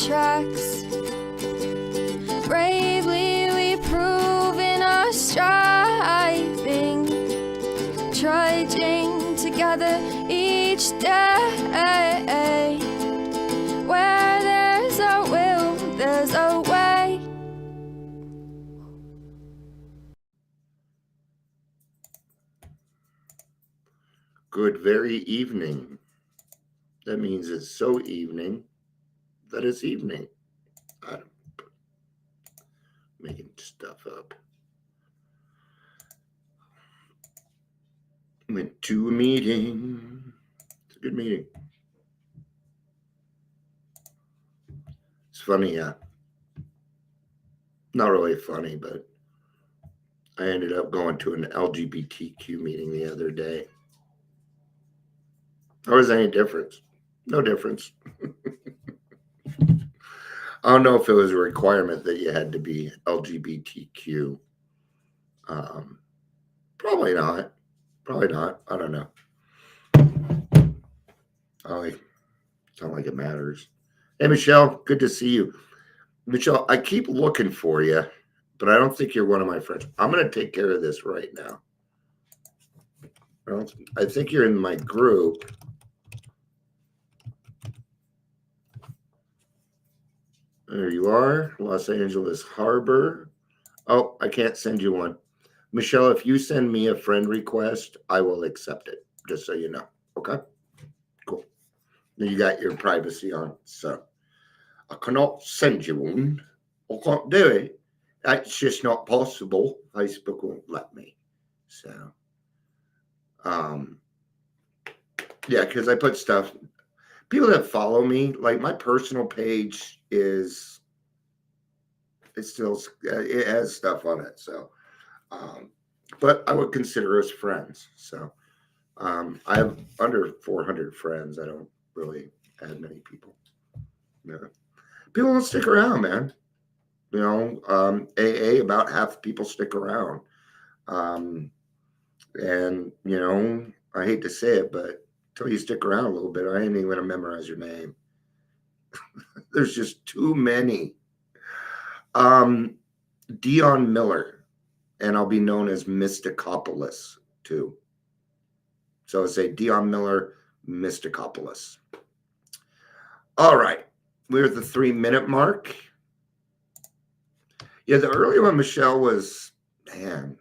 tracks. Bravely we prove in our striving, trudging together each day. Where there's a will, there's a way. Good very evening. That means it's so evening that it's evening. I'm making stuff up. Went to a meeting. It's a good meeting. It's funny, yeah. Not really funny, but I ended up going to an LGBTQ meeting the other day. Or was there any difference? No difference. I don't know if it was a requirement that you had to be LGBTQ. Probably not. Probably not. I don't know. It's not like it matters. Hey, Michelle, good to see you. Michelle, I keep looking for you, but I don't think you're one of my friends. I'm going to take care of this right now. I think you're in my group. There you are, Los Angeles Harbor. Oh, I can't send you one. Michelle, if you send me a friend request, I will accept it, just so you know. Okay? Cool. You got your privacy on, so I cannot send you one. I can't do it. That's just not possible. Facebook won't let me. So, yeah, because I put stuff. People that follow me, like my personal page it has stuff on it. So, but I would consider us friends. So, I have under 400 friends. I don't really add many people. Yeah. People don't stick around, man. You know, AA, about half the people stick around. And, you know, I hate to say it, but until you stick around a little bit, I ain't even going to memorize your name. There's just too many. Dion Miller, and I'll be known as Mysticopolis too. So I say Dion Miller, Mysticopolis. All right. We're at the 3-minute mark. Yeah, the earlier one, Michelle, was, man,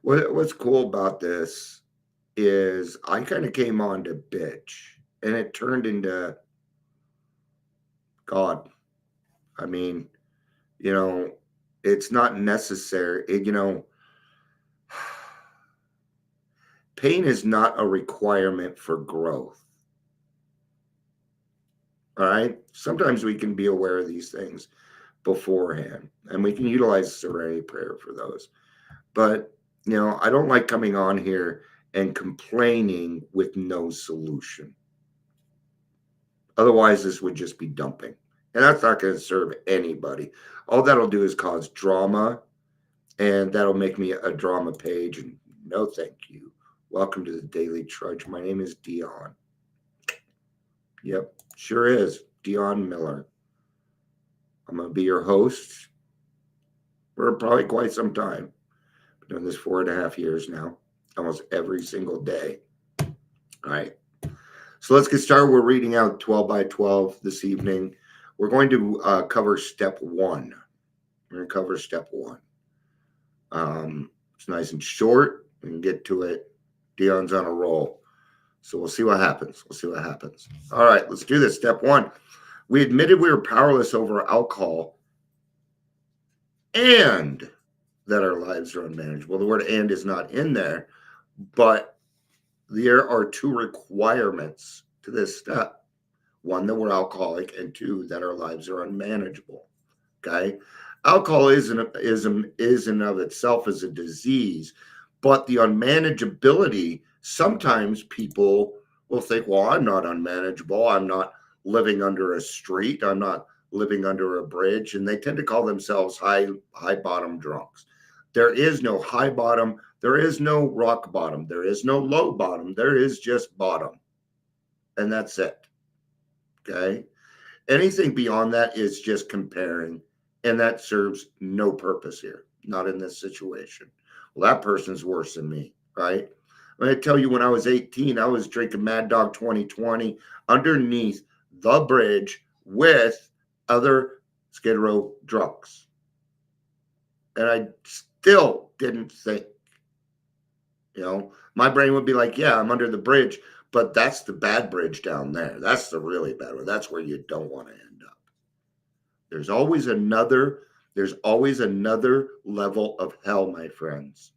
what's cool about this is I kind of came on to bitch, and it turned into God. I mean, you know, it's not necessary. You know, pain is not a requirement for growth. All right. Sometimes we can be aware of these things beforehand, and we can utilize serenity prayer for those. But, you know, I don't like coming on here and complaining with no solution. Otherwise, this would just be dumping. And that's not going to serve anybody. All that'll do is cause drama, and that'll make me a drama page. And no, thank you. Welcome to the Daily Trudge. My name is Dion. Yep, sure is. Dion Miller. I'm going to be your host for probably quite some time. Been doing this 4.5 years now, almost every single day. All right. So let's get started. We're reading out 12 by 12 this evening. We're going to cover step 1. We're going to cover step 1. It's nice and short. We can get to it. Dion's on a roll. So we'll see what happens. All right, let's do this. Step 1. We admitted we were powerless over alcohol and that our lives are unmanageable. The word "and" is not in there, but there are 2 requirements to this step. 1, that we're alcoholic, and 2, that our lives are unmanageable. Okay? Alcoholism is in of itself as a disease, but the unmanageability, sometimes people will think, well, I'm not unmanageable. I'm not living under a street. I'm not living under a bridge. And they tend to call themselves high bottom drunks. There is no high bottom. There is no rock bottom. There is no low bottom. There is just bottom. And that's it. Okay. Anything beyond that is just comparing, and that serves no purpose here, not in this situation. Well, that person's worse than me, right? I'm going to tell you, when I was 18, I was drinking Mad Dog 2020 underneath the bridge with other Skid Row drunks. And I still didn't think, my brain would be like, yeah, I'm under the bridge, but that's the bad bridge down there. That's the really bad one. That's where you don't want to end up. There's always another level of hell, my friends.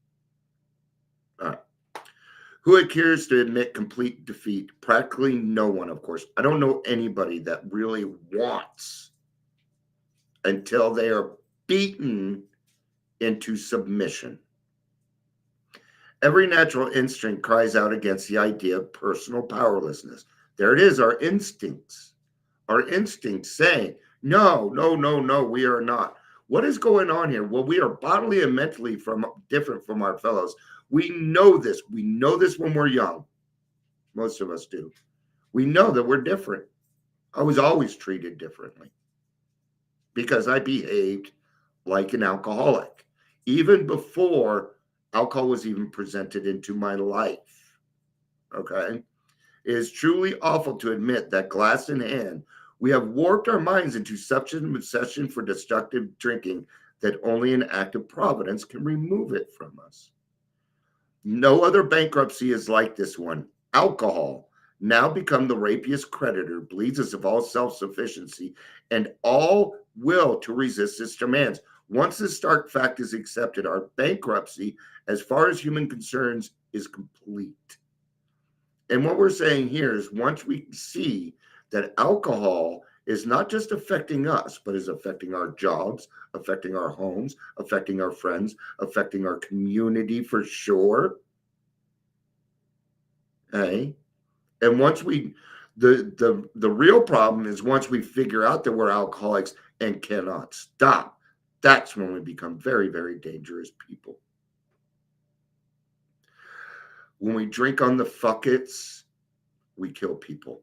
All right. Who cares to admit complete defeat? Practically no one, of course. I don't know anybody that really wants until they are beaten into submission. Every natural instinct cries out against the idea of personal powerlessness. There it is, our instincts. Our instincts saying, no, we are not. What is going on here? Well, we are bodily and mentally different from our fellows. We know this. We know this when we're young. Most of us do. We know that we're different. I was always treated differently because I behaved like an alcoholic, even before alcohol was even presented into my life. Okay? It is truly awful to admit that, glass in hand, we have warped our minds into such an obsession for destructive drinking that only an act of providence can remove it from us. No other bankruptcy is like this one. Alcohol, now become the rapiest creditor, bleeds us of all self-sufficiency and all will to resist its demands. Once this stark fact is accepted, our bankruptcy, as far as human concerns, is complete. And what we're saying here is, once we see that alcohol is not just affecting us, but is affecting our jobs, affecting our homes, affecting our friends, affecting our community for sure. Okay? And once the real problem is, once we figure out that we're alcoholics and cannot stop, that's when we become very, very dangerous people. When we drink on the fuckets, we kill people.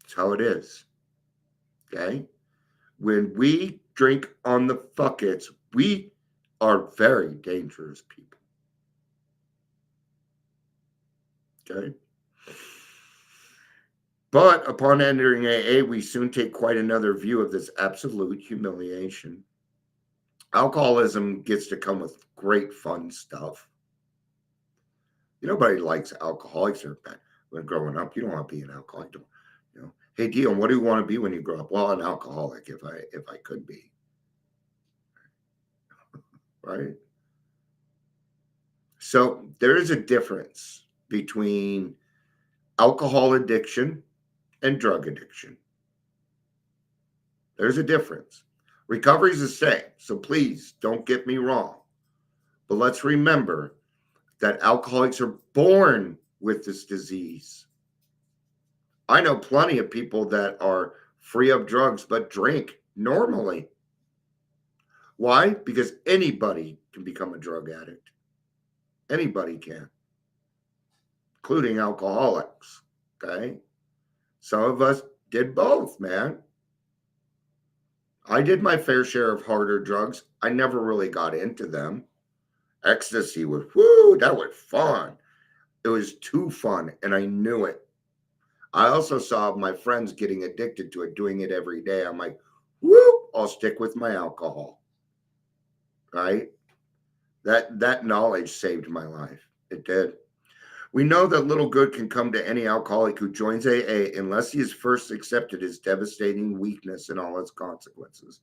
That's how it is. Okay? When we drink on the fuckets, we are very dangerous people. Okay? But upon entering AA, we soon take quite another view of this absolute humiliation. Alcoholism gets to come with great fun stuff. Nobody likes alcoholics. When growing up, you don't want to be an alcoholic. Hey, Dion, what do you want to be when you grow up? Well, an alcoholic, if I could be. Right? So there is a difference between alcohol addiction and drug addiction. There's a difference. Recovery is the same, so please don't get me wrong. But let's remember that alcoholics are born with this disease. I know plenty of people that are free of drugs but drink normally. Why? Because anybody can become a drug addict. Anybody can, including alcoholics. Okay? Some of us did both, man. I did my fair share of harder drugs. I never really got into them. Ecstasy was, that was fun. It was too fun, and I knew it. I also saw my friends getting addicted to it, doing it every day. I'm like, I'll stick with my alcohol. Right? That knowledge saved my life. It did. We know that little good can come to any alcoholic who joins AA unless he has first accepted his devastating weakness and all its consequences.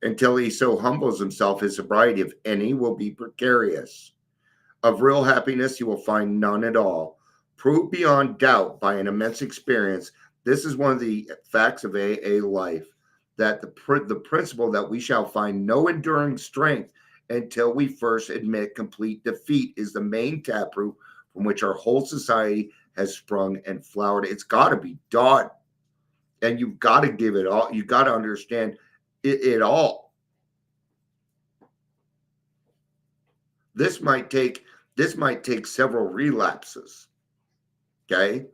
Until he so humbles himself, his sobriety, if any, will be precarious. Of real happiness, he will find none at all. Proved beyond doubt by an immense experience, this is one of the facts of AA life, that the principle that we shall find no enduring strength until we first admit complete defeat is the main taproot from which our whole society has sprung and flowered. It's got to be done. And you've got to give it all. You've got to understand it all. This might take several relapses, okay,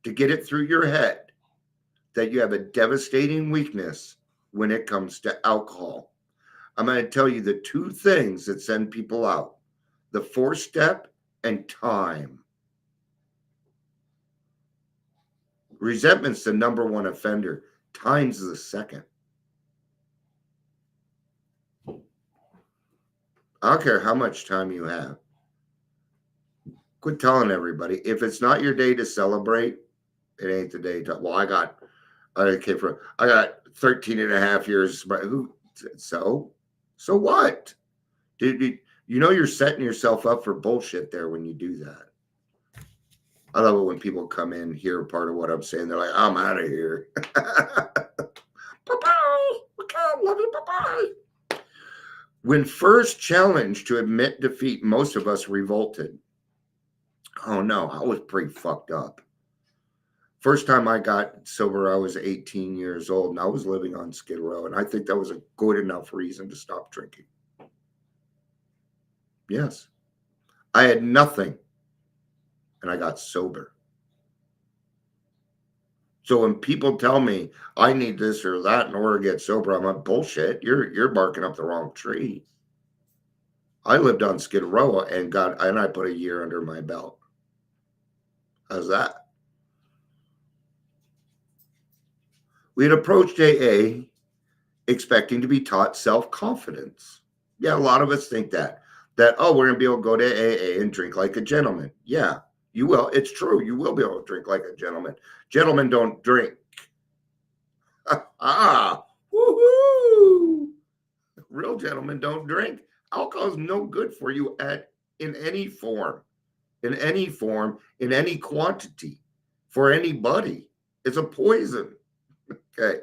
to get it through your head that you have a devastating weakness when it comes to alcohol. I'm going to tell you the two things that send people out: the 4-step and time. Resentment's the number one offender. Time's the second. I don't care how much time you have. Quit telling everybody. If it's not your day to celebrate, it ain't the day to. Well, I got 13 and a half years. But so what? Dude, you're setting yourself up for bullshit there when you do that. I love it when people come in, hear part of what I'm saying. They're like, I'm out of here. Bye-bye. Okay, love you. Bye-bye. When first challenged to admit defeat, most of us revolted. Oh, no, I was pretty fucked up. First time I got sober, I was 18 years old, and I was living on Skid Row, and I think that was a good enough reason to stop drinking. Yes. I had nothing, and I got sober. So when people tell me I need this or that in order to get sober, I'm like, bullshit. You're barking up the wrong tree. I lived on Skid Row and I put a year under my belt. How's that? We had approached AA expecting to be taught self-confidence. Yeah, a lot of us think that, oh, we're going to be able to go to AA and drink like a gentleman. Yeah, you will. It's true. You will be able to drink like a gentleman. Gentlemen don't drink. Woohoo! Real gentlemen don't drink. Alcohol is no good for you in any form, in any quantity, for anybody. It's a poison. Okay.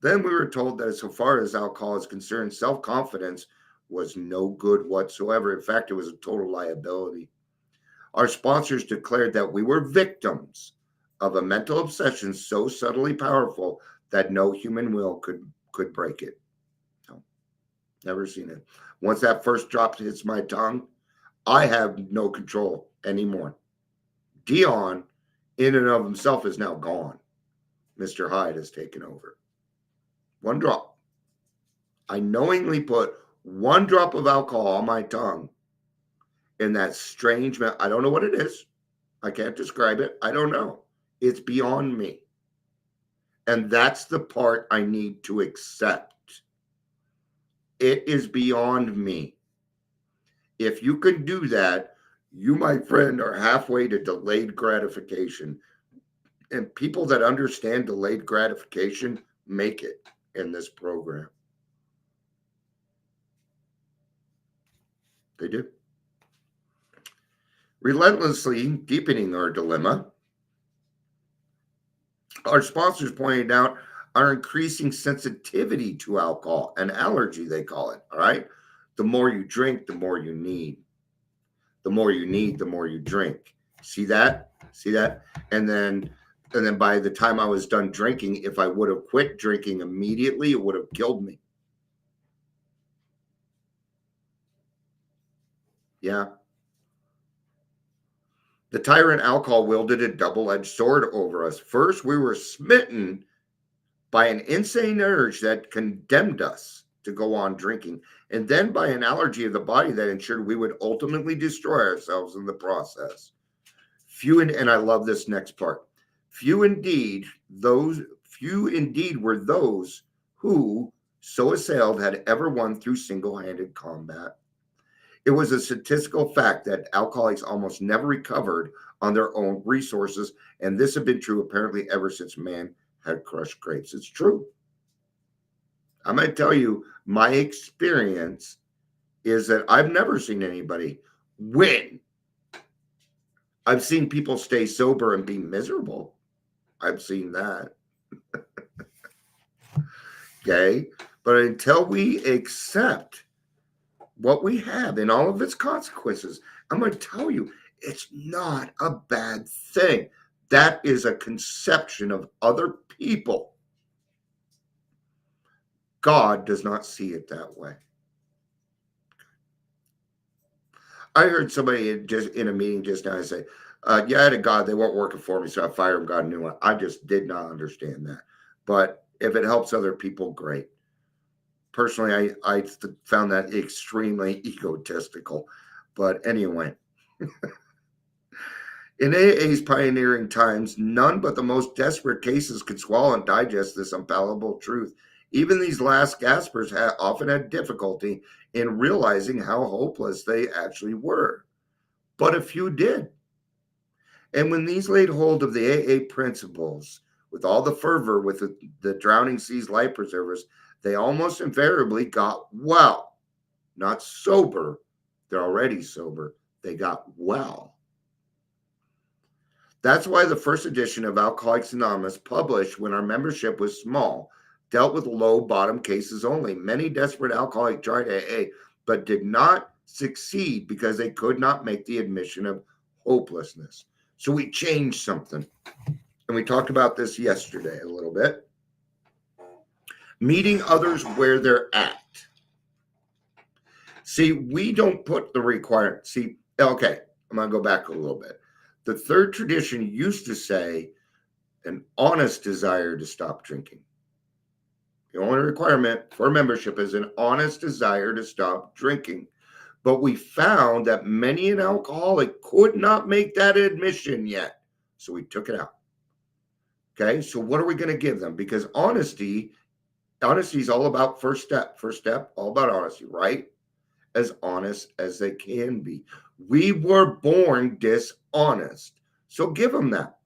Then we were told that so far as alcohol is concerned, self-confidence was no good whatsoever. In fact, it was a total liability. Our sponsors declared that we were victims of a mental obsession so subtly powerful that no human will could break it. No, never seen it. Once that first drop hits my tongue, I have no control anymore. Dion, in and of himself, is now gone. Mr. Hyde has taken over. One drop. I knowingly put one drop of alcohol on my tongue in that strange, I don't know what it is. I can't describe it. I don't know. It's beyond me. And that's the part I need to accept. It is beyond me. If you can do that, you, my friend, are halfway to delayed gratification. And people that understand delayed gratification make it in this program. They do. Relentlessly deepening our dilemma, our sponsors pointed out our increasing sensitivity to alcohol, an allergy, they call it. All right. The more you drink, the more you need. The more you need, the more you drink. See that? See that? And then by the time I was done drinking, if I would have quit drinking immediately, it would have killed me. Yeah. The tyrant alcohol wielded a double-edged sword over us. First, we were smitten by an insane urge that condemned us to go on drinking, and then by an allergy of the body that ensured we would ultimately destroy ourselves in the process. And I love this next part. Few indeed were those who, so assailed, had ever won through single-handed combat. It was a statistical fact that alcoholics almost never recovered on their own resources, and this had been true apparently ever since man had crushed grapes. It's true. I'm going to tell you, my experience is that I've never seen anybody win. I've seen people stay sober and be miserable. I've seen that. Okay? But until we accept what we have in all of its consequences, I'm going to tell you, it's not a bad thing. That is a conception of other people. God does not see it that way. I heard somebody just in a meeting just now say, Yeah, I had a God, they weren't working for me, so I fired them, got a new one. I just did not understand that. But if it helps other people, great. Personally, I found that extremely egotistical. But anyway, in AA's pioneering times, none but the most desperate cases could swallow and digest this unpalatable truth. Even these last gaspers often had difficulty in realizing how hopeless they actually were. But a few did. And when these laid hold of the AA principles with all the fervor with the drowning seas life preservers, they almost invariably got well. Not sober, they're already sober. They got well. That's why the first edition of Alcoholics Anonymous, published when our membership was small, dealt with low bottom cases only. Many desperate alcoholics tried AA, but did not succeed because they could not make the admission of hopelessness. So we changed something. And we talked about this yesterday a little bit. Meeting others where they're at. See, we don't put the requirement. See, okay, I'm going to go back a little bit. The third tradition used to say an honest desire to stop drinking. The only requirement for membership is an honest desire to stop drinking. But we found that many an alcoholic could not make that admission yet. So we took it out. Okay, so what are we going to give them? Because honesty is all about first step. First step, all about honesty, right? As honest as they can be. We were born dishonest. So give them that.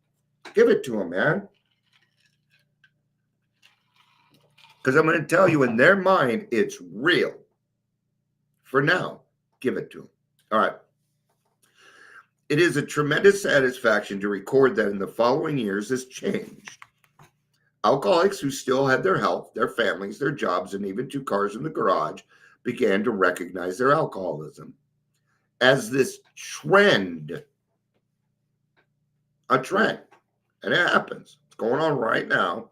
Give it to them, man. Because I'm going to tell you, in their mind, it's real. For now, give it to them. All right. It is a tremendous satisfaction to record that in the following years this changed. Alcoholics who still had their health, their families, their jobs, and even 2 cars in the garage began to recognize their alcoholism as this trend. A trend. And it happens. It's going on right now.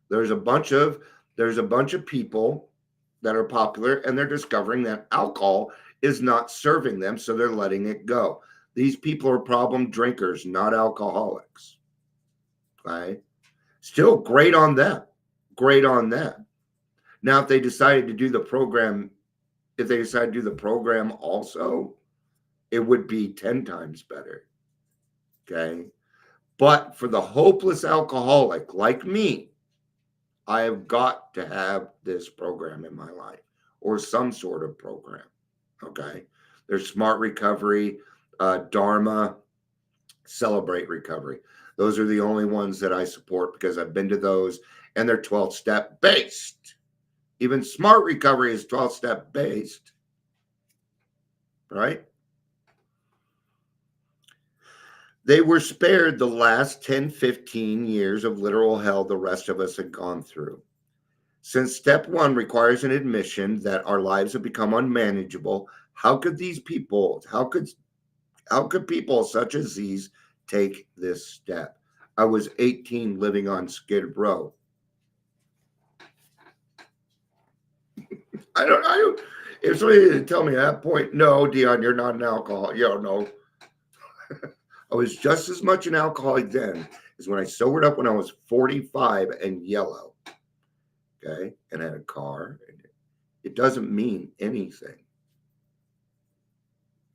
There's a bunch of people that are popular, and they're discovering that alcohol is not serving them, so they're letting it go. These people are problem drinkers, not alcoholics. Okay? Still great on them. Great on them. Now, if they decided to do the program, also, it would be 10 times better. Okay? But for the hopeless alcoholic like me, I have got to have this program in my life, or some sort of program. Okay? There's Smart Recovery, Dharma, Celebrate Recovery. Those are the only ones that I support because I've been to those, and they're 12-step based. Even Smart Recovery is 12-step based, right? They were spared the last 10, 15 years of literal hell the rest of us had gone through. Since step 1 requires an admission that our lives have become unmanageable, how could people such as these take this step? I was 18 living on Skid Row. I don't, if somebody didn't tell me at that point, no, Dion, you're not an alcoholic. No. I was just as much an alcoholic then as when I sobered up when I was 45 and yellow. Okay. And had a car. It doesn't mean anything.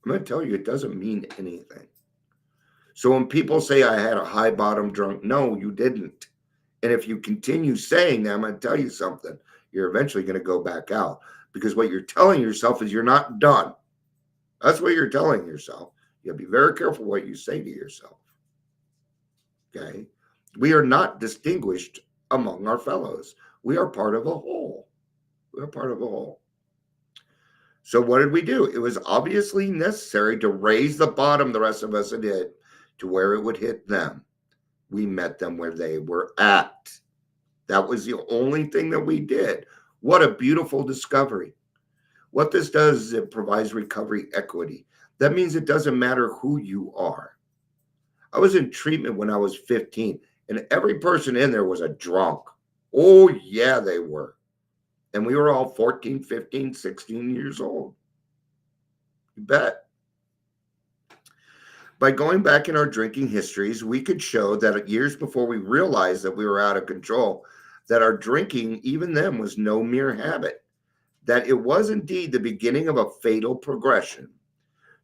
I'm going to tell you, it doesn't mean anything. So when people say I had a high bottom drunk, no, you didn't. And if you continue saying that, I'm going to tell you something. You're eventually going to go back out, because what you're telling yourself is you're not done. That's what you're telling yourself. You have to be very careful what you say to yourself. Okay? We are not distinguished among our fellows. We are part of a whole. We are part of a whole. So what did we do? It was obviously necessary to raise the bottom the rest of us had hit to where it would hit them. We met them where they were at. That was the only thing that we did. What a beautiful discovery. What this does is it provides recovery equity. That means it doesn't matter who you are. I was in treatment when I was 15, and every person in there was a drunk. Oh, yeah, they were. And we were all 14, 15, 16 years old. You bet. By going back in our drinking histories, we could show that years before we realized that we were out of control, that our drinking, even then, was no mere habit, that it was indeed the beginning of a fatal progression.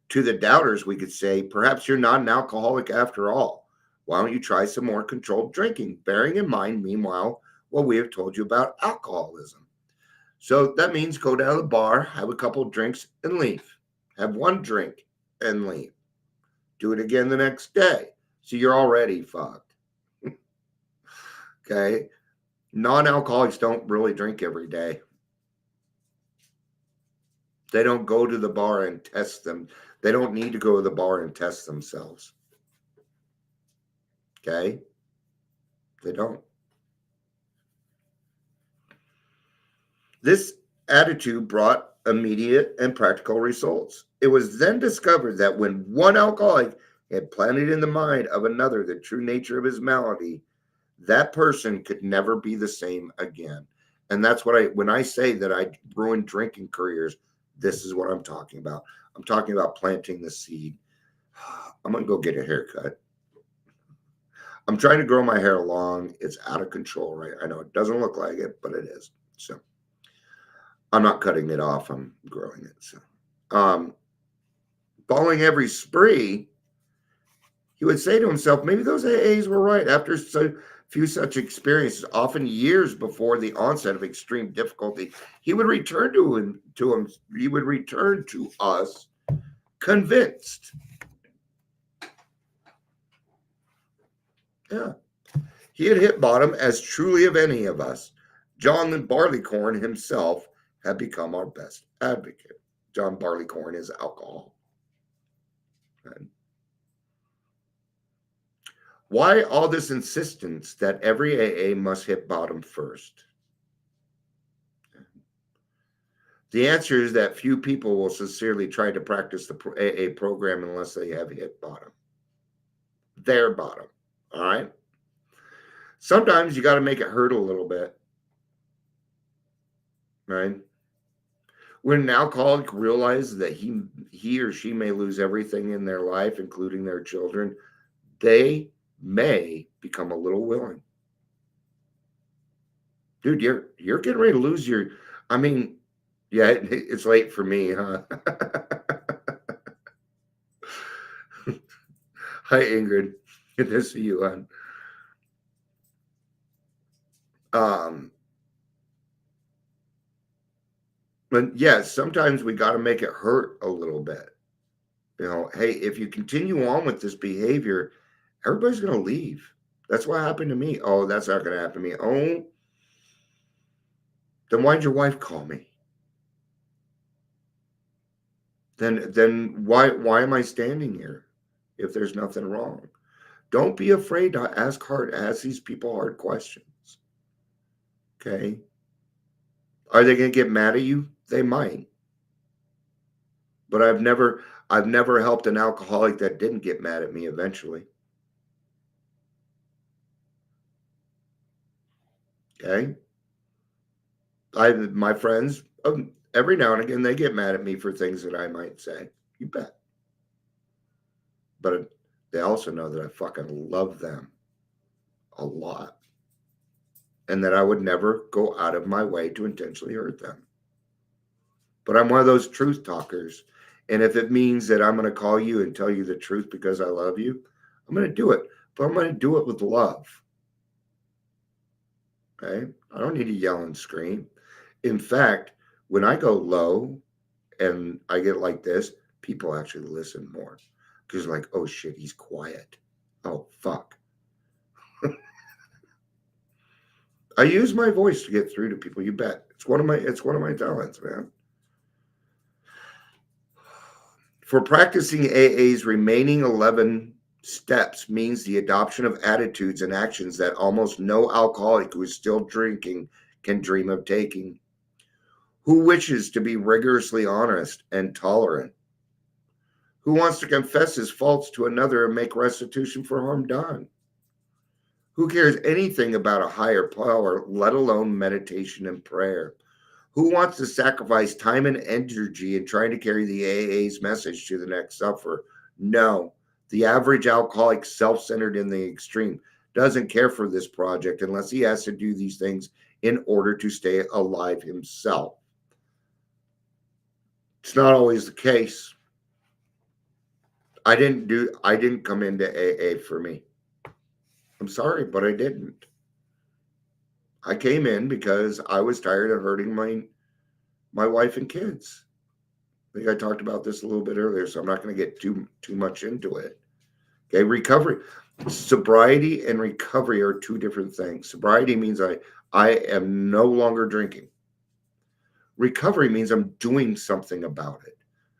To the doubters, we could say, perhaps you're not an alcoholic after all. Why don't you try some more controlled drinking? Bearing in mind, meanwhile, what we have told you about alcoholism. So that means go down to the bar, have a couple of drinks, and leave. Have one drink and leave. Do it again the next day. So you're already fucked. Okay. Non-alcoholics don't really drink every day. They don't go to the bar and test them. They don't need to go to the bar and test themselves. Okay? They don't. This attitude brought immediate and practical results. It was then discovered that when one alcoholic had planted in the mind of another the true nature of his malady, that person could never be the same again. And that's what when I say that I ruined drinking careers, this is what I'm talking about. I'm talking about planting the seed. I'm going to go get a haircut. I'm trying to grow my hair long. It's out of control, right? I know it doesn't look like it, but it is. So I'm not cutting it off. I'm growing it. So, following every spree, he would say to himself, maybe those AAs were right. After so few such experiences, often years before the onset of extreme difficulty, he would return he would return to us convinced. Yeah. He had hit bottom as truly of any of us. John Barleycorn himself had become our best advocate. John Barleycorn is alcohol. And why all this insistence that every AA must hit bottom first? The answer is that few people will sincerely try to practice the AA program unless they have hit bottom. Their bottom. All right? Sometimes you got to make it hurt a little bit. Right? When an alcoholic realizes that he or she may lose everything in their life, including their children, they may become a little willing. Dude, you're getting ready to lose your, I mean, yeah, it's late for me, huh? Hi, Ingrid. Good to see you, hon. But yeah, sometimes we got to make it hurt a little bit. You know, hey, if you continue on with this behavior, everybody's going to leave. That's what happened to me. Oh, that's not going to happen to me. Oh, then why'd your wife call me? Then why am I standing here if there's nothing wrong? Don't be afraid to ask these people hard questions. Okay. Are they going to get mad at you? They might. But I've never helped an alcoholic that didn't get mad at me eventually. Okay. My friends, every now and again, they get mad at me for things that I might say. You bet. But they also know that I fucking love them a lot. And that I would never go out of my way to intentionally hurt them. But I'm one of those truth talkers. And if it means that I'm going to call you and tell you the truth because I love you, I'm going to do it. But I'm going to do it with love. Okay? I don't need to yell and scream. In fact, when I go low and I get like this, people actually listen more. Because like, oh shit, he's quiet. Oh, fuck. I use my voice to get through to people. You bet. It's one of my talents, man. For practicing AA's remaining 11 steps means the adoption of attitudes and actions that almost no alcoholic who is still drinking can dream of taking. Who wishes to be rigorously honest and tolerant? Who wants to confess his faults to another and make restitution for harm done? Who cares anything about a higher power, let alone meditation and prayer? Who wants to sacrifice time and energy in trying to carry the AA's message to the next sufferer? No, The average alcoholic, self-centered in the extreme, doesn't care for this project unless he has to do these things in order to stay alive himself. It's not always the case. I didn't come into AA for me. I'm sorry, but I didn't. I came in because I was tired of hurting my wife and kids. I think I talked about this a little bit earlier, so I'm not going to get too much into it. Okay, recovery, sobriety and recovery are two different things. Sobriety means I am no longer drinking. Recovery means I'm doing something about it.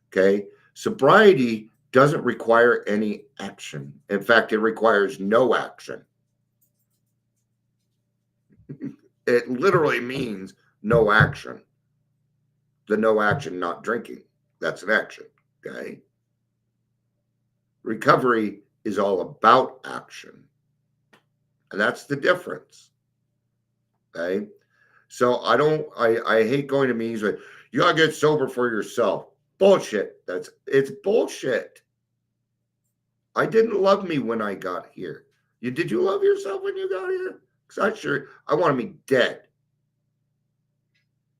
Okay, sobriety doesn't require any action. In fact, it requires no action. It literally means no action. The no action, not drinking. That's an action. Okay. Recovery is all about action. And that's the difference. Okay. So I hate going to meetings like, you gotta get sober for yourself. Bullshit. It's bullshit. I didn't love me when I got here. Did you love yourself when you got here? Because I wanted me dead.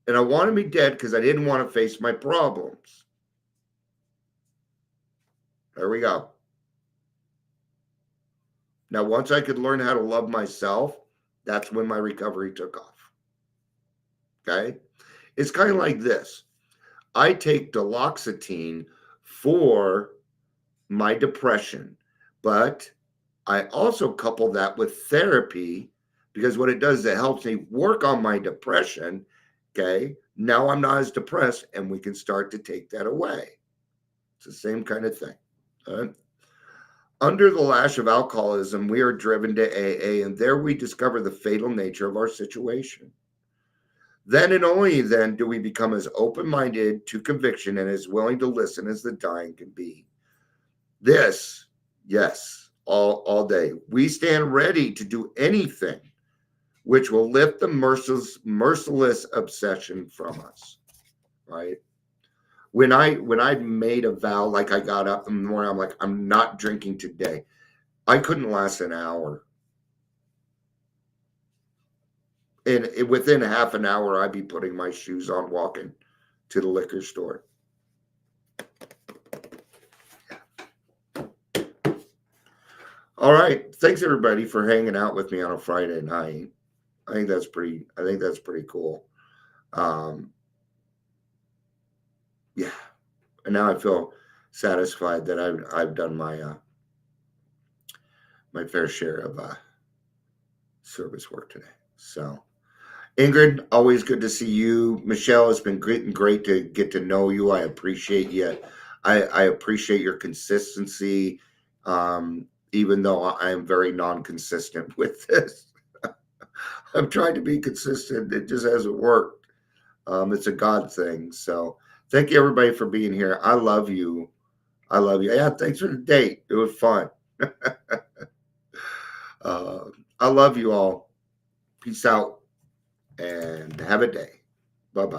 And I wanted me dead because I didn't want to face my problems. There we go. Now, once I could learn how to love myself, that's when my recovery took off. Okay? It's kind of like this. I take duloxetine for my depression, but I also couple that with therapy because what it does is it helps me work on my depression. Okay, now I'm not as depressed and we can start to take that away. It's the same kind of thing. Under the lash of alcoholism, we are driven to AA, and there we discover the fatal nature of our situation. Then and only then do we become as open-minded to conviction and as willing to listen as the dying can be. This, yes, all day. We stand ready to do anything which will lift the merciless obsession from us, right? When I made a vow, like I got up in the morning, I'm like, I'm not drinking today. I couldn't last an hour. And within half an hour, I'd be putting my shoes on, walking to the liquor store. All right. Thanks everybody for hanging out with me on a Friday night. I think that's pretty cool. Yeah. And now I feel satisfied that I've done my my fair share of service work today. So Ingrid, always good to see you. Michelle, it's been great to get to know you. I appreciate you. I appreciate your consistency, even though I am very non-consistent with this. I'm trying to be consistent. It just hasn't worked. It's a God thing. So thank you, everybody, for being here. I love you. I love you. Yeah, thanks for the date. It was fun. I love you all. Peace out and have a day.